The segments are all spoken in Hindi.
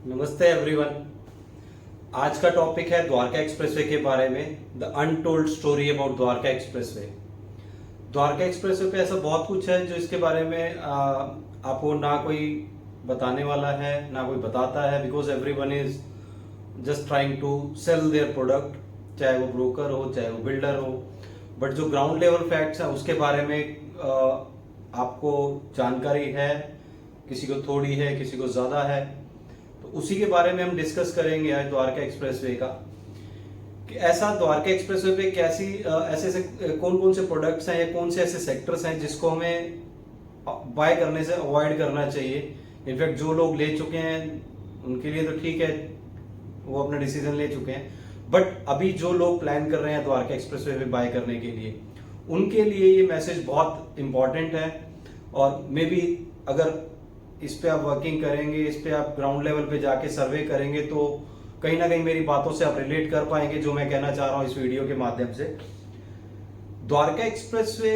नमस्ते एवरीवन। आज का टॉपिक है द्वारका एक्सप्रेसवे के बारे में, the untold story about Dwarka expressway. Dwarka expressway पे ऐसा बहुत कुछ है जो इसके बारे में आपको ना कोई बताने वाला है ना कोई बताता है, because everyone is just trying to sell their product, चाहे वो ब्रोकर हो चाहे वो बिल्डर हो। बट जो ग्राउंड लेवल फैक्ट्स हैं उसके बारे में आपको जानकारी है, किसी को थोड़ी है किसी को ज़्यादा है, तो उसी के बारे में हम डिस्कस करेंगे आज द्वारका एक्सप्रेसवे का। कि ऐसा द्वारका एक्सप्रेसवे पे कैसी ऐसे कौन कौन से प्रोडक्ट्स हैं या कौन से ऐसे सेक्टर्स हैं जिसको हमें बाय करने से अवॉइड करना चाहिए। इनफैक्ट जो लोग ले चुके हैं उनके लिए तो ठीक है, वो अपना डिसीजन ले चुके हैं, बट अभी जो लोग प्लान कर रहे हैं द्वारका एक्सप्रेसवे पे बाय करने के लिए, उनके लिए ये मैसेज बहुत इंपॉर्टेंट है। और मे बी अगर इस पे आप वर्किंग करेंगे, इस पे आप ग्राउंड लेवल पे जाके सर्वे करेंगे, तो कहीं ना कहीं मेरी बातों से आप रिलेट कर पाएंगे जो मैं कहना चाह रहा हूं इस वीडियो के माध्यम से। द्वारका एक्सप्रेसवे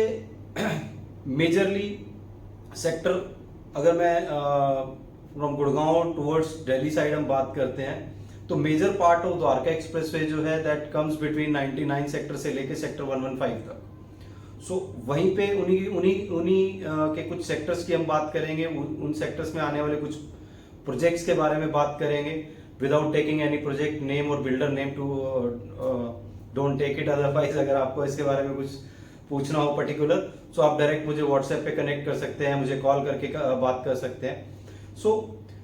मेजरली सेक्टर, अगर मैं from Gurgaon towards Delhi side हम बात करते हैं, तो major part of Dwarka expressway जो है दैट कम्स बिटवीन 99 सेक्टर से लेके सेक्टर 115 तक। सो वहीं पे उन्हीं उन्हीं उन्हीं के कुछ सेक्टर्स की हम बात करेंगे, उन सेक्टर्स में आने वाले कुछ प्रोजेक्ट्स के बारे में बात करेंगे। Without taking any project name और builder name to, don't take it otherwise. अगर आपको इसके बारे में कुछ पूछना हो पर्टिकुलर, सो आप डायरेक्ट मुझे व्हाट्सएप पे कनेक्ट कर सकते हैं, मुझे कॉल करके बात कर सकते हैं। So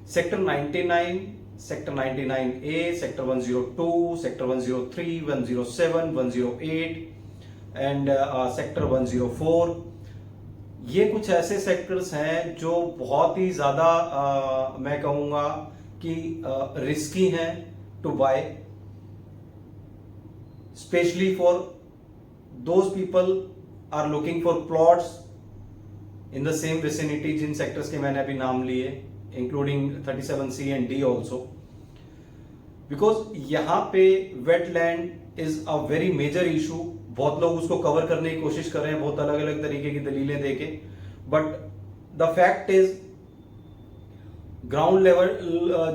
sector 99, sector 99A, sector 102, sector 103, 107, 108 and sector 104, ये कुछ ऐसे सेक्टर्स हैं जो बहुत ही ज्यादा मैं कहूंगा कि रिस्की हैं to buy, specially for those people are looking for plots in the same vicinity जिन सेक्टर्स के मैंने अभी नाम लिए, including 37C and D also, because यहाँ पे wetland is a very major issue. बहुत लोग उसको कवर करने की कोशिश कर रहे हैं बहुत अलग अलग तरीके की दलीलें देके, but the fact is ground level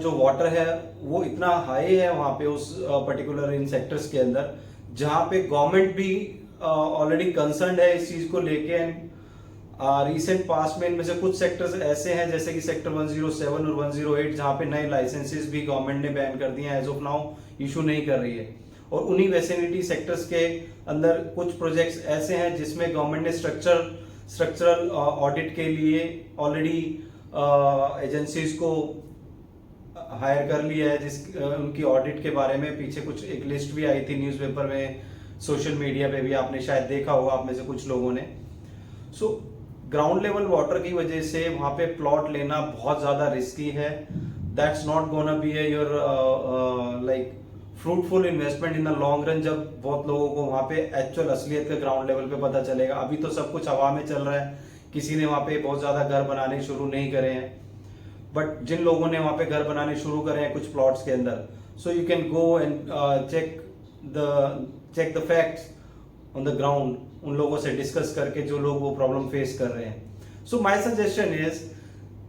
जो वाटर है वो इतना हाई है वहां पे उस पर्टिकुलर इन सेक्टर्स के अंदर, जहां पे गवर्नमेंट भी ऑलरेडी कंसर्न है इस चीज को लेके। रिसेंट पास में इनमें से कुछ सेक्टर्स ऐसे हैं जैसे कि सेक्टर 107 और 108, जहां पे नए लाइसेंसेस भी गवर्नमेंट ने बैन कर दिए हैं, एज ऑफ नाउ इशू नहीं कर रही है। और उन्हीं वेसिनिटी सेक्टर्स के अंदर कुछ प्रोजेक्ट्स ऐसे हैं जिसमें गवर्नमेंट ने स्ट्रक्चरल ऑडिट के लिए ऑलरेडी एजेंसीज को हायर कर लिया है, जिस उनकी ऑडिट के बारे में पीछे कुछ एक लिस्ट भी आई थी न्यूज़पेपर में, सोशल मीडिया पे भी आपने शायद देखा होगा आप में से कुछ लोगों ने। सो ग्राउंड लेवल वाटर की वजह से वहां पे प्लॉट लेना बहुत ज्यादा रिस्की है। That's not gonna be your like fruitful investment in the long run, जब बहुत लोगों को वहां पे एक्चुअल असलियत का ग्राउंड लेवल पे पता चलेगा। अभी तो सब कुछ हवा में चल रहा है, किसी ने वहां पे बहुत ज्यादा घर बनाने शुरू नहीं करे हैं, बट जिन लोगों ने वहां पे घर बनाने शुरू करे हैं कुछ प्लॉट्स के अंदर, so you can go and check the facts on the ground, उन लोगों से डिस्कस करके जो लोग वो प्रॉब्लम फेस कर रहे हैं। So my suggestion is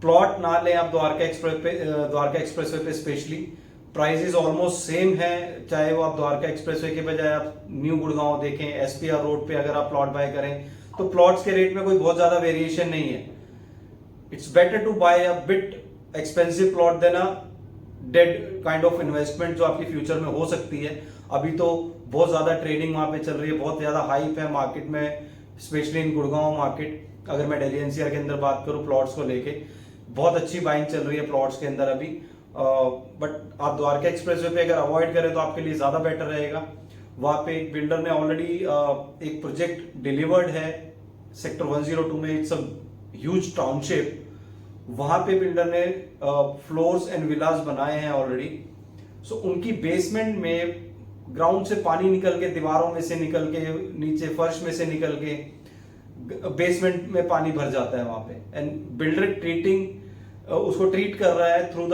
plot ना लें आप द्वारका एक्सप्रेसवे पे स्पेशली। प्राइसेस ऑलमोस्ट सेम है, चाहे वो आप द्वारका एक्सप्रेसवे के बजाय आप न्यू गुड़गांव देखें, SPR रोड पे अगर आप प्लॉट बाय करें तो प्लॉट्स के रेट में कोई बहुत ज्यादा वेरिएशन नहीं है। It's better to buy a bit expensive plot than a dead kind of investment जो आपकी फ्यूचर में हो सकती है। अभी तो बहुत ज्यादा ट्रेडिंग वहां पे चल रही है, बहुत ज्यादा हाइप है मार्केट में, स्पेशली इन गुड़गांव मार्केट। अगर मैं दिल्ली NCR के अंदर बात करूं प्लॉट्स को लेके, बहुत अच्छी बाइंग चल रही है प्लॉट्स के अंदर अभी। बट आप द्वारका एक्सप्रेसवे पे अगर अवॉइड करें तो आपके लिए ज्यादा बेटर रहेगा। वहां पे एक बिल्डर ने ऑलरेडी एक प्रोजेक्ट डिलीवर्ड है सेक्टर 102 में, इट्स अ ह्यूज टाउनशिप। वहां पे बिल्डर ने फ्लोर्स एंड विलास बनाए हैं ऑलरेडी। सो उनकी बेसमेंट में ग्राउंड से पानी निकल के, दीवारों में से निकल के, नीचे फर्श में से निकल के बेसमेंट में पानी भर जाता है वहां पे, एंड बिल्डर उसको ट्रीट कर रहा है through the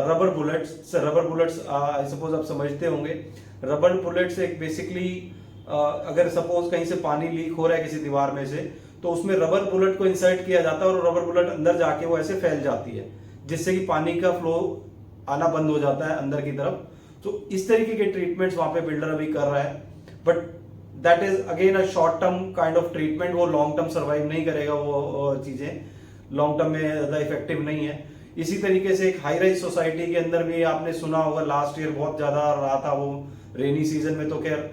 rubber bullets. Rubber bullets I suppose आप समझते होंगे, रबर बुलेट्स एक बेसिकली अगर सपोज कहीं से पानी लीक हो रहा है किसी दीवार में से, तो उसमें रबर बुलेट को इंसर्ट किया जाता है और रबर बुलेट अंदर जाके वो ऐसे फैल जाती है, जिससे कि पानी का फ्लो आना बंद हो जाता है अंदर की तरफ। तो इस तरीके के ट्रीटमेंट्स वहां पे बिल्डर अभी कर रहा है, but that is again a short term kind of treatment. वो लॉन्ग टर्म सर्वाइव नहीं करेगा, वो चीजें लॉन्ग टर्म में ज्यादा इफेक्टिव नहीं है। इसी तरीके से एक हाई राइज सोसाइटी के अंदर भी आपने सुना होगा, लास्ट ईयर बहुत ज्यादा रहा था वो रेनी सीजन में, तो खैर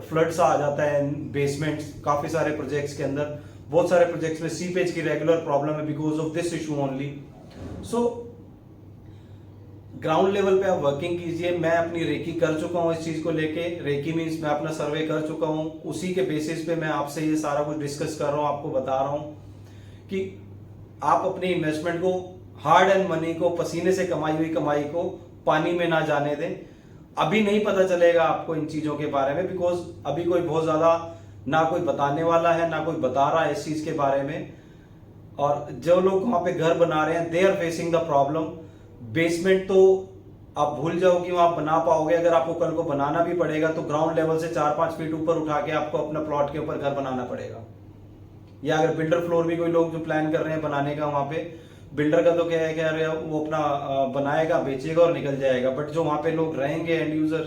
फ्लड्स आ जाता है बेसमेंट काफी सारे प्रोजेक्ट्स के अंदर। बहुत सारे प्रोजेक्ट्स में सीपेज की रेगुलर प्रॉब्लम है because of this issue only. So ground level पे आप वर्किंग कीजिए। मैं अपनी रेकी कर चुका हूं इस चीज को लेके। रेकी मीन्स मैं अपना सर्वे कर चुका हूं, उसी के बेसिस पे मैं आपसे ये सारा कुछ डिस्कस कर रहा हूं, आपको बता रहा हूं कि आप अपनी इन्वेस्टमेंट को, हार्ड एंड मनी को, पसीने से कमाई हुई कमाई को पानी में ना जाने दें। अभी नहीं पता चलेगा आपको इन चीजों के बारे में, बिकॉज अभी कोई बहुत ज्यादा ना कोई बताने वाला है, ना कोई बता रहा है इस चीज के बारे में। और जो लोग वहां पे घर बना रहे हैं, they are facing the problem. Basement तो आप भूल जाओ कि आप बना पाओगे। अगर आपको कल को बनाना भी पड़ेगा तो ग्राउंड लेवल से 4-5 फीट ऊपर उठा के आपको अपना प्लॉट के ऊपर घर बनाना पड़ेगा। या अगर बिल्डर फ्लोर भी कोई लोग जो प्लान कर रहे हैं बनाने का, वहां पे बिल्डर का तो क्या है कि अरे वो अपना बनाएगा, बेचेगा और निकल जाएगा, बट जो वहां पे लोग रहेंगे एंड यूजर,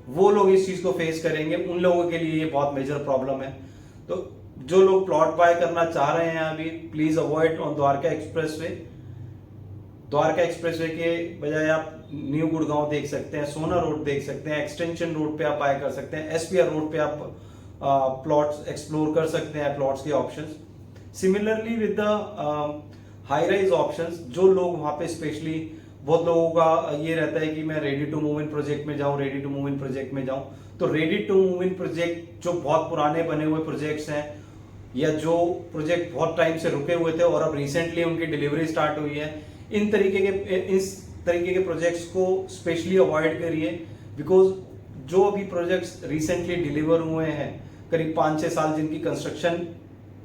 वो लोग इस चीज को फेस करेंगे। उन लोगों के लिए ये बहुत मेजर प्रॉब्लम है। तो जो लोग प्लॉट बाय करना चाह रहे हैं अभी, please avoid on Dwarka expressway. Dwarka expressway के बजाय आप न्यू गुड़गांव देख सकते हैं, सोना रोड देख सकते हैं, एक्सटेंशन रोड पे आप बाय कर सकते हैं, एसपीआर रोड पे आप प्लॉट्स एक्सप्लोर कर सकते हैं, प्लॉट्स के options. Similarly with the high rise options, जो लोग वहां पे स्पेशली, बहुत लोगों का ये रहता है कि मैं ready to move in project में जाऊं, ready to move in project में जाऊं। तो ready to move in project जो बहुत पुराने बने हुए प्रोजेक्ट्स हैं, या जो प्रोजेक्ट बहुत टाइम से रुके हुए थे और अब रिसेंटली उनकी डिलीवरी स्टार्ट हुई है, इस तरीके के प्रोजेक्ट्स को स्पेशली अवॉइड करिए। बिकॉज जो अभी प्रोजेक्ट्स रिसेंटली डिलीवर हुए हैं, करीब 5-6 साल जिनकी कंस्ट्रक्शन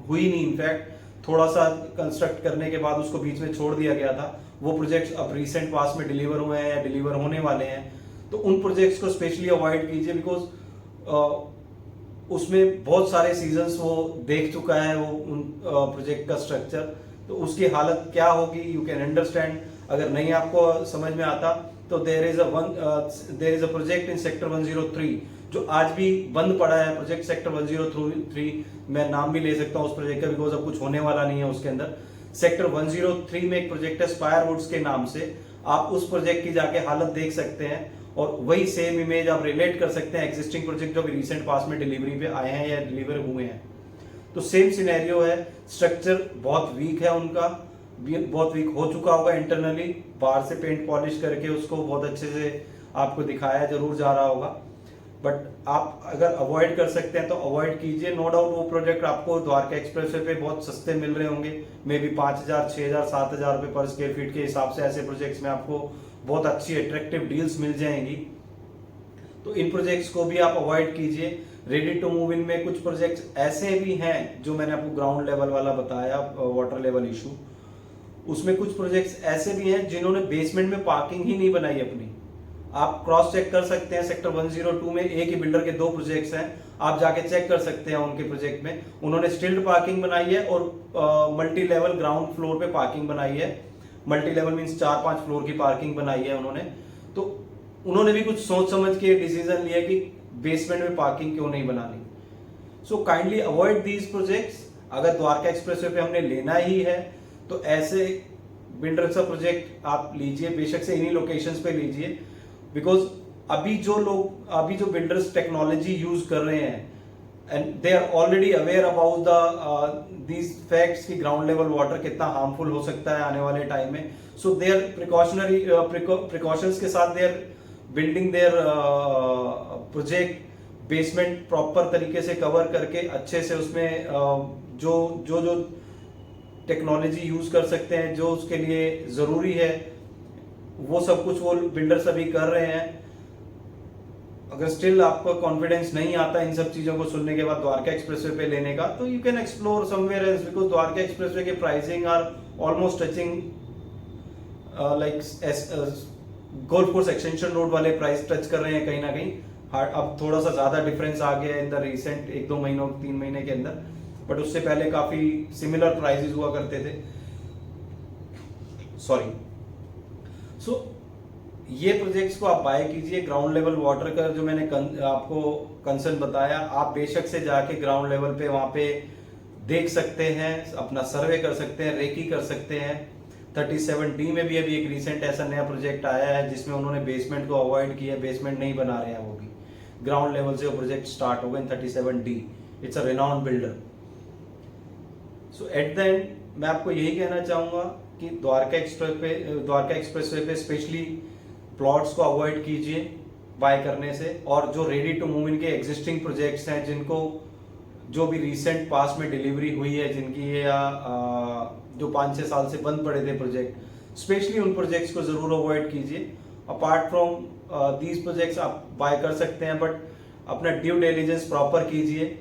हुई नहीं, इनफैक्ट थोड़ा सा कंस्ट्रक्ट करने के बाद उसको बीच में छोड़ दिया गया था, वो प्रोजेक्ट्स अब रिसेंट पास में डिलीवर हुए हैं या डिलीवर होने वाले हैं। तो उन प्रोजेक्ट्स को स्पेशली अवॉइड कीजिए, बिकॉज उसमें बहुत सारे सीजन्स वो देख चुका है वो उन प्रोजेक्ट का स्ट्रक्चर। तो उसकी हालत क्या होगी, यू कैन अंडरस्टैंड। अगर नहीं आपको समझ में आता तो there is a project in sector 103 जो आज भी बंद पड़ा है, प्रोजेक्ट सेक्टर 103। मैं नाम भी ले सकता हूँ उस प्रोजेक्ट का, बिकॉज अब कुछ होने वाला नहीं है उसके अंदर। सेक्टर 103 में एक प्रोजेक्ट है स्पायर वुड्स के नाम से, आप उस प्रोजेक्ट की जाके हालत देख सकते हैं और वही सेम इमेज आप रिलेट कर सकते हैं एग्जिस्टिंग प्रोजेक्ट जो रिसेंट पास में डिलीवरी पे आए हैं या डिलीवर हुए हैं। तो सेम सिनेरियो है, स्ट्रक्चर बहुत वीक है उनका, बहुत वीक हो चुका होगा इंटरनली, बाहर से पेंट पॉलिश करके उसको बहुत अच्छे से आपको दिखाया जरूर जा रहा होगा। बट आप अगर अवॉइड कर सकते हैं तो अवॉइड कीजिए। नो डाउट वो प्रोजेक्ट आपको द्वारका एक्सप्रेसवे पे बहुत सस्ते मिल रहे होंगे, मे बी 5,000, 6,000, 7,000 रुपए पर स्क्वायर फीट के हिसाब से ऐसे प्रोजेक्ट्स में आपको बहुत अच्छी अट्रैक्टिव डील्स मिल जाएंगी। तो इन प्रोजेक्ट्स को भी आप अवॉइड कीजिए। रेडी टू मूव इन में कुछ प्रोजेक्ट्स ऐसे भी हैं जो मैंने आपको ग्राउंड लेवल वाला बताया, वाटर लेवल इशू, उसमें कुछ प्रोजेक्ट्स ऐसे भी हैं जिन्होंने बेसमेंट में पार्किंग ही नहीं बनाई अपनी। आप क्रॉस चेक कर सकते हैं, सेक्टर 102 में एक ही बिल्डर के 2 प्रोजेक्ट्स हैं, आप जाके चेक कर सकते हैं उनके प्रोजेक्ट में। उन्होंने स्टिल्ड पार्किंग बनाई है और मल्टी लेवल ग्राउंड फ्लोर पे पार्किंग बनाई है। मल्टी लेवल मीन्स 4-5 फ्लोर की पार्किंग बनाई है उन्होंने। तो उन्होंने भी कुछ सोच समझ के डिसीजन लिया कि बेसमेंट में पार्किंग क्यों नहीं बनानी। So kindly avoid these projects. अगर द्वारका एक्सप्रेसवे पे हमने लेना ही है तो ऐसे बिल्डर्स का प्रोजेक्ट आप लीजिए, बेशक से इन्हीं लोकेशंस पे लीजिए। बिकॉज अभी जो बिल्डर्स टेक्नोलॉजी यूज कर रहे हैं and they are already aware about these facts कि ग्राउंड लेवल वाटर कितना हार्मफुल हो सकता है आने वाले टाइम में। सो दे आर प्रिकॉशंस के साथ they are building their project, basement proper तरीके से कवर करके अच्छे से उसमें जो टेक्नोलॉजी यूज कर सकते हैं, जो उसके लिए जरूरी है, वो सब कुछ वो बिल्डर्स अभी कर रहे हैं। अगर स्टिल आपको कॉन्फिडेंस नहीं आता इन सब चीजों को सुनने के बाद द्वारका एक्सप्रेसवे पे लेने का, तो you can explore somewhere else, because Dwarka expressway के pricing are almost touching like golf course extension road वाले प्राइस टच कर रहे हैं कहीं ना कहीं। अब थोड़ा सा ज्यादा डिफरेंस आ गया इन द रिसेंट 1-2 महीनों 3 महीने के अंदर, बट उससे पहले काफी सिमिलर प्राइसेस हुआ करते थे। सॉरी। सो ये प्रोजेक्ट्स को आप बाय कीजिए। ग्राउंड लेवल वाटर का जो मैंने आपको कंसर्न बताया, आप बेशक से जाके ग्राउंड लेवल पे वहां पे देख सकते हैं, अपना सर्वे कर सकते हैं, रेकी कर सकते हैं। 37D में भी अभी एक रिसेंट ऐसा नया प्रोजेक्ट आया है जिसमें उन्होंने बेसमेंट को अवॉइड किया, बेसमेंट नहीं बना रहे हैं, वो भी ग्राउंड लेवल से वो प्रोजेक्ट स्टार्ट होगा इन 37D। It's a renowned builder. So at the end मैं आपको यही कहना चाहूंगा कि द्वारका एक्सप्रेसवे पे स्पेशली प्लॉट्स को अवॉइड कीजिए बाय करने से, और जो रेडी टू मूव इनके एग्जिस्टिंग प्रोजेक्ट्स हैं, जिनको जो भी रिसेंट पास में डिलीवरी हुई है, जिनकी ये जो 5-6 साल से बंद पड़े थे प्रोजेक्ट, स्पेशली उन प्रोजेक्ट्स को जरूर अवॉइड कीजिए। अपार्ट फ्रॉम दीज प्रोजेक्ट्स आप बाय कर सकते हैं, बट अपना ड्यू डिलिजेंस प्रॉपर कीजिए।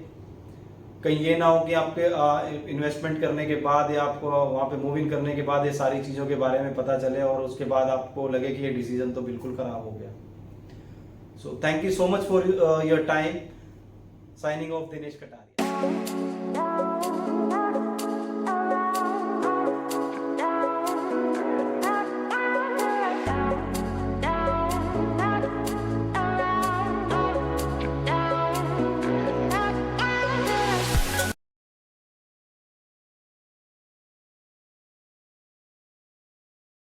कहीं ये ना हो कि आपके इन्वेस्टमेंट करने के बाद या आपको वहाँ पे मूव इन करने के बाद ये सारी चीज़ों के बारे में पता चले और उसके बाद आपको लगे कि ये डिसीजन तो बिल्कुल खराब हो गया। So thank you so much for your time. Signing off Dinesh Kataria.